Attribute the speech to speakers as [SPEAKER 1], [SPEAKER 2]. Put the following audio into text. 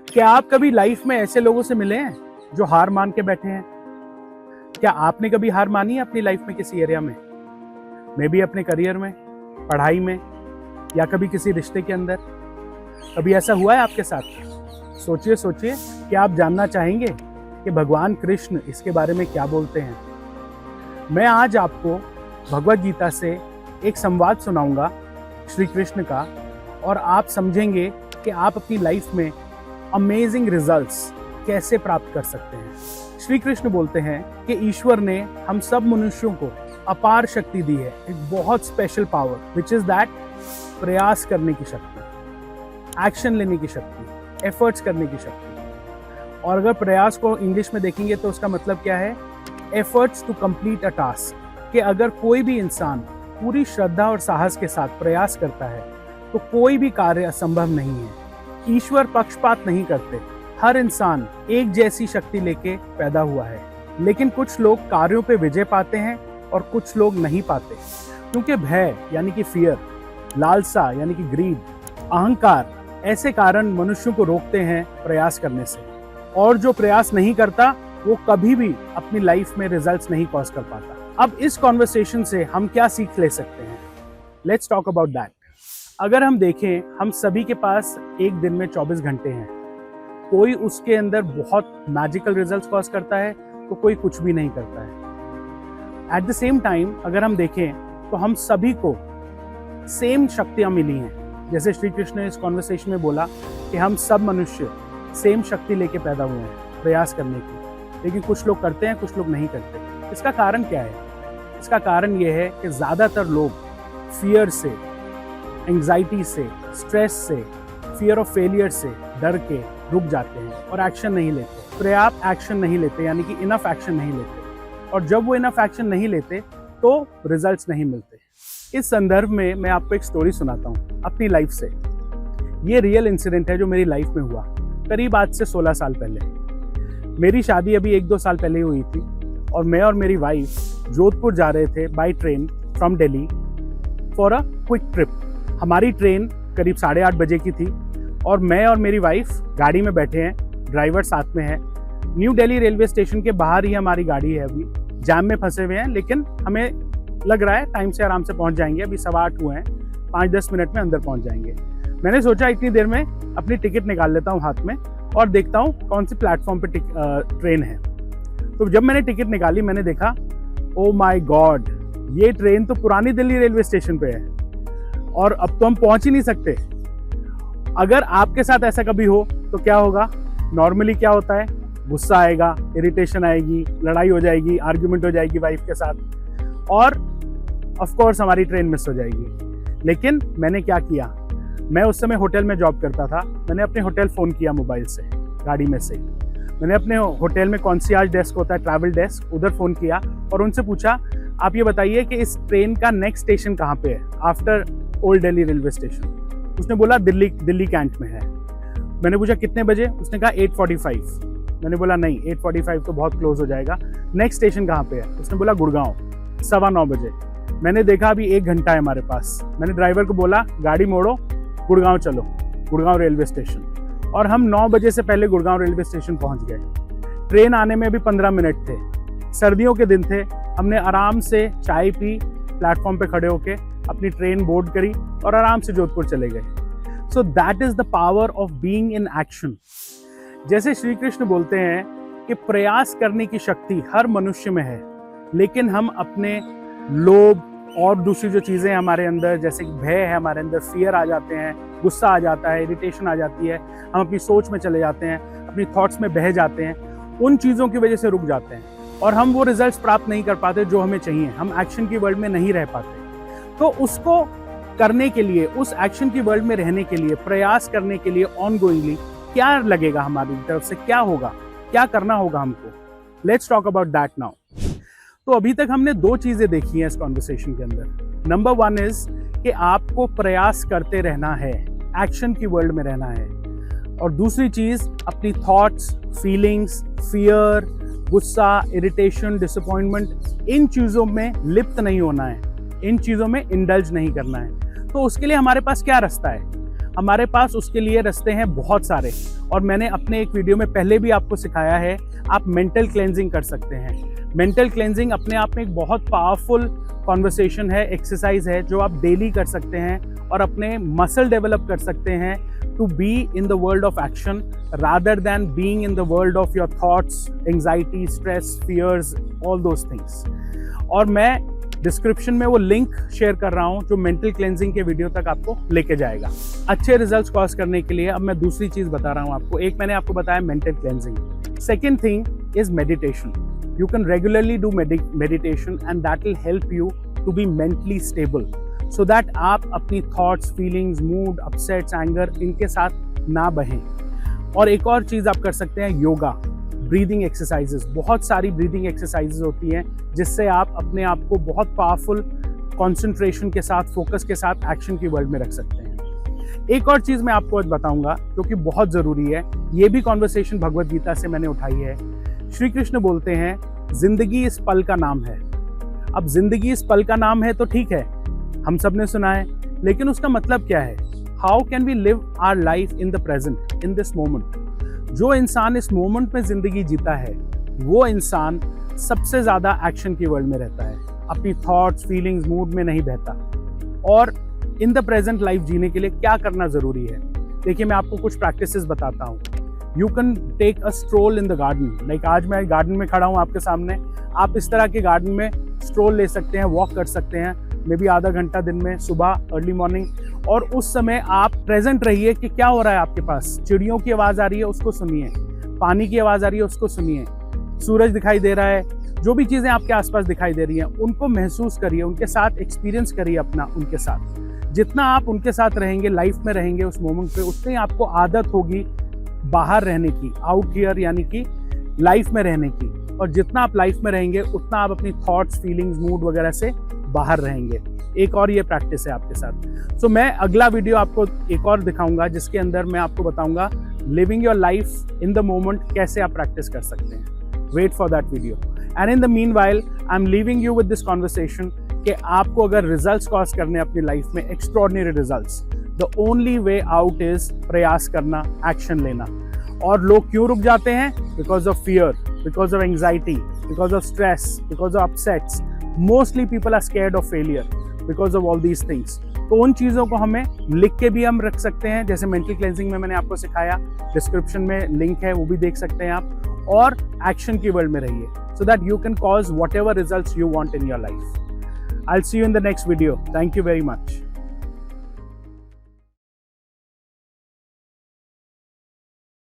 [SPEAKER 1] क्या आप कभी लाइफ में ऐसे लोगों से मिले हैं जो हार मान के बैठे हैं? क्या आपने कभी हार मानी है अपनी लाइफ में किसी एरिया में? मे बी अपने करियर में, पढ़ाई में, या कभी किसी रिश्ते के अंदर? कभी ऐसा हुआ है आपके साथ? सोचिए सोचिए, क्या आप जानना चाहेंगे कि भगवान कृष्ण इसके बारे में क्या बोलते हैं? मैं आज आपको भगवद गीता से एक संवाद सुनाऊंगा श्री कृष्ण का, और आप समझेंगे कि आप अपनी लाइफ में अमेजिंग रिजल्ट्स कैसे प्राप्त कर सकते हैं। श्री कृष्ण बोलते हैं कि ईश्वर ने हम सब मनुष्यों को अपार शक्ति दी है, एक बहुत special power, which is that प्रयास करने की शक्ति, एक्शन लेने की शक्ति, एफर्ट्स करने की शक्ति। और अगर प्रयास को इंग्लिश में देखेंगे तो उसका मतलब क्या है? Efforts to complete a task. कि अगर कोई भी इंसान पूरी श्रद्धा और साहस के साथ प्रयास करता है तो कोई भी कार्य असंभव नहीं है। ईश्वर पक्षपात नहीं करते, हर इंसान एक जैसी शक्ति लेके पैदा हुआ है, लेकिन कुछ लोग कार्यों पे विजय पाते हैं और कुछ लोग नहीं पाते, क्योंकि भय यानी कि फियर, लालसा यानी कि ग्रीड, अहंकार, ऐसे कारण मनुष्यों को रोकते हैं प्रयास करने से। और जो प्रयास नहीं करता वो कभी भी अपनी लाइफ में रिजल्ट्स नहीं पहुंच कर पाता। अब इस कॉन्वर्सेशन से हम क्या सीख ले सकते हैं? Let's talk about that. अगर हम देखें, हम सभी के पास एक दिन में 24 घंटे हैं। कोई उसके अंदर बहुत मैजिकल रिजल्ट्स पॉज करता है तो कोई कुछ भी नहीं करता है। एट द सेम टाइम अगर हम देखें तो हम सभी को सेम शक्तियाँ मिली हैं। जैसे श्री कृष्ण ने इस कॉन्वर्सेशन में बोला कि हम सब मनुष्य सेम शक्ति लेके पैदा हुए हैं प्रयास करने की, लेकिन कुछ लोग करते हैं, कुछ लोग नहीं करते। इसका कारण क्या है? इसका कारण ये है कि ज़्यादातर लोग फियर से, एंग्जाइटी से, स्ट्रेस से, फियर ऑफ फेलियर से डर के रुक जाते हैं और एक्शन नहीं लेते, पर्याप्त एक्शन नहीं लेते, यानी कि इनफ एक्शन नहीं लेते। और जब वो इनफ एक्शन नहीं लेते तो रिजल्ट्स नहीं मिलते। इस संदर्भ में मैं आपको एक स्टोरी सुनाता हूँ अपनी लाइफ से। ये रियल इंसिडेंट है जो मेरी लाइफ में हुआ, करीब आज से 16 साल पहले। मेरी शादी अभी 1-2 साल पहले हुई थी और मैं और मेरी वाइफ जोधपुर जा रहे थे by train from Delhi for a quick trip. हमारी ट्रेन करीब 8:30 बजे की थी और मैं और मेरी वाइफ गाड़ी में बैठे हैं, ड्राइवर साथ में है। न्यू दिल्ली रेलवे स्टेशन के बाहर ही हमारी गाड़ी है, अभी जाम में फंसे हुए हैं, लेकिन हमें लग रहा है टाइम से आराम से पहुंच जाएंगे। अभी 8:15 हुए हैं, 5-10 मिनट में अंदर पहुंच जाएंगे। मैंने सोचा इतनी देर में अपनी टिकट निकाल लेता हूँ हाथ में और देखता हूँ कौन सी प्लेटफॉर्म पे ट्रेन है। तो जब मैंने टिकट निकाली, मैंने देखा, ओ माय गॉड, ये ट्रेन तो पुरानी दिल्ली रेलवे स्टेशन पे है और अब तो हम पहुंच ही नहीं सकते। अगर आपके साथ ऐसा कभी हो तो क्या होगा? नॉर्मली क्या होता है? गुस्सा आएगा, इरिटेशन आएगी, लड़ाई हो जाएगी, आर्ग्यूमेंट हो जाएगी वाइफ के साथ, और ऑफ कोर्स हमारी ट्रेन मिस हो जाएगी। लेकिन मैंने क्या किया? मैं उस समय होटल में जॉब करता था। मैंने अपने होटल फ़ोन किया मोबाइल से, गाड़ी में से। मैंने अपने होटल में कॉन्सियर्ज डेस्क होता है, ट्रैवल डेस्क, उधर फ़ोन किया और उनसे पूछा, आप ये बताइए कि इस ट्रेन का नेक्स्ट स्टेशन कहाँ पे है after old Delhi railway station. उसने बोला दिल्ली कैंट में है। मैंने पूछा कितने बजे? उसने कहा 8:45। मैंने बोला नहीं, 8:45 तो बहुत क्लोज हो जाएगा, नेक्स्ट स्टेशन कहाँ पे है? उसने बोला गुड़गांव, 9:15 बजे। मैंने देखा अभी 1 घंटा है हमारे पास। मैंने ड्राइवर को बोला गाड़ी मोड़ो, गुड़गांव चलो, गुड़गांव रेलवे स्टेशन। और हम 9 बजे से पहले गुड़गांव रेलवे स्टेशन पहुंच गए। ट्रेन आने में भी 15 मिनट थे। सर्दियों के दिन थे। हमने आराम से चाय पी, प्लेटफॉर्म पे खड़े होके अपनी ट्रेन बोर्ड करी और आराम से जोधपुर चले गए। So that is the power of being in action. जैसे श्री कृष्ण बोलते हैं कि प्रयास करने की शक्ति हर मनुष्य में है, लेकिन हम अपने लोभ और दूसरी जो चीज़ें हमारे अंदर, जैसे भय है हमारे अंदर, फियर आ जाते हैं, गुस्सा आ जाता है, इरिटेशन आ जाती है, हम अपनी सोच में चले जाते हैं, अपनी थॉट्स में बह जाते हैं, उन चीज़ों की वजह से रुक जाते हैं और हम वो रिजल्ट्स प्राप्त नहीं कर पाते जो हमें चाहिए। हम एक्शन की वर्ल्ड में नहीं रह पाते। तो उसको करने के लिए, उस एक्शन की वर्ल्ड में रहने के लिए, प्रयास करने के लिए ऑनगोइंगली क्या लगेगा हमारी तरफ से, क्या होगा, क्या करना होगा हमको? Let's talk about that now. तो अभी तक हमने 2 चीज़ें देखी हैं इस कॉन्वर्सेशन के अंदर। नंबर 1 इज कि आपको प्रयास करते रहना है, एक्शन की वर्ल्ड में रहना है। और दूसरी चीज़, अपनी थॉट्स, फीलिंग्स, फियर, गुस्सा, इरिटेशन, डिसअपॉइंटमेंट, इन चीज़ों में लिप्त नहीं होना है, इन चीज़ों में इंडल्ज नहीं करना है। तो उसके लिए हमारे पास क्या रास्ता है? हमारे पास उसके लिए रास्ते हैं बहुत सारे, और मैंने अपने एक वीडियो में पहले भी आपको सिखाया है। आप मेंटल क्लेंजिंग कर सकते हैं। मेंटल क्लेंजिंग अपने आप में एक बहुत पावरफुल कॉन्वर्सेशन है, एक्सरसाइज है, जो आप डेली कर सकते हैं और अपने मसल डेवलप कर सकते हैं to be in the world of action rather than being in the world of your thoughts, anxiety, stress, fears, all those things. और मैं डिस्क्रिप्शन में वो लिंक शेयर कर रहा हूँ जो मेंटल क्लेंजिंग के वीडियो तक आपको लेके जाएगा। अच्छे रिजल्ट्स कॉज करने के लिए अब मैं दूसरी चीज बता रहा हूँ आपको। एक मैंने आपको बताया mental cleansing, second thing is meditation. You can regularly do meditation and that will help you to be mentally stable so that आप अपनी thoughts, feelings, mood, upsets, anger इनके साथ ना बहें। और एक और चीज़ आप कर सकते हैं, योगा, ब्रीदिंग एक्सरसाइजेस। बहुत सारी ब्रीदिंग एक्सरसाइजेस होती हैं जिससे आप अपने आप को बहुत पावरफुल कंसंट्रेशन के साथ, फोकस के साथ एक्शन की वर्ल्ड में रख सकते हैं। एक और चीज़ मैं आपको आज बताऊंगा जो कि बहुत ज़रूरी है, ये भी कॉन्वर्सेशन भगवद गीता से मैंने उठाई है। श्री कृष्ण बोलते हैं जिंदगी इस पल का नाम है। अब जिंदगी इस पल का नाम है तो ठीक है, हम सब ने सुना है, लेकिन उसका मतलब क्या है? How can we live our life in the present, in this moment? जो इंसान इस मोमेंट में जिंदगी जीता है वो इंसान सबसे ज्यादा एक्शन की वर्ल्ड में रहता है, अपनी थॉट्स, फीलिंग्स, मूड में नहीं बहता। और इन द प्रेजेंट लाइफ जीने के लिए क्या करना जरूरी है? देखिए, मैं आपको कुछ प्रैक्टिसेस बताता हूँ। You can take a stroll in the garden. Like आज मैं गार्डन में खड़ा हूँ आपके सामने, आप इस तरह के गार्डन में स्ट्रोल ले सकते हैं, वॉक कर सकते हैं, मे बी आधा घंटा दिन में, सुबह अर्ली मॉर्निंग। और उस समय आप प्रेजेंट रहिए कि क्या हो रहा है आपके पास। चिड़ियों की आवाज़ आ रही है, उसको सुनिए। पानी की आवाज़ आ रही है, उसको सुनिए। सूरज दिखाई दे रहा है, जो भी चीज़ें आपके आसपास दिखाई दे रही हैं उनको महसूस करिए, उनके साथ एक्सपीरियंस करिए अपना उनके साथ। जितना आप उनके साथ रहेंगे, लाइफ में रहेंगे उस मोमेंट पे, उतनी आपको आदत होगी बाहर रहने की, आउट हियर यानी कि लाइफ में रहने की। और जितना आप लाइफ में रहेंगे उतना आप अपनी थॉट्स, फीलिंग्स, मूड वगैरह से बाहर रहेंगे। एक और ये प्रैक्टिस है आपके साथ। सो मैं अगला वीडियो आपको एक और दिखाऊंगा जिसके अंदर मैं आपको बताऊंगा living your life in the moment कैसे आप प्रैक्टिस कर सकते हैं। Wait for that video. And in the meanwhile I am leaving you with this conversation कि आपको अगर रिजल्ट्स कॉज करने अपनी लाइफ में, extraordinary results, the only way out is प्रयास करना, एक्शन लेना। और लोग क्यों रुक जाते हैं? Because of fear, because of anxiety, because of stress, because of upsets. Mostly people are scared of failure because of all these things. तो उन चीज़ों को हमें लिख के भी हम रख सकते हैं, जैसे मेंटल क्लेंजिंग में मैंने आपको सिखाया, डिस्क्रिप्शन में लिंक है, वो भी देख सकते हैं आप। और एक्शन की वर्ल्ड में रहिए so that you can cause what ever results you want in your life. I'll see you in the next video. Thank you very much.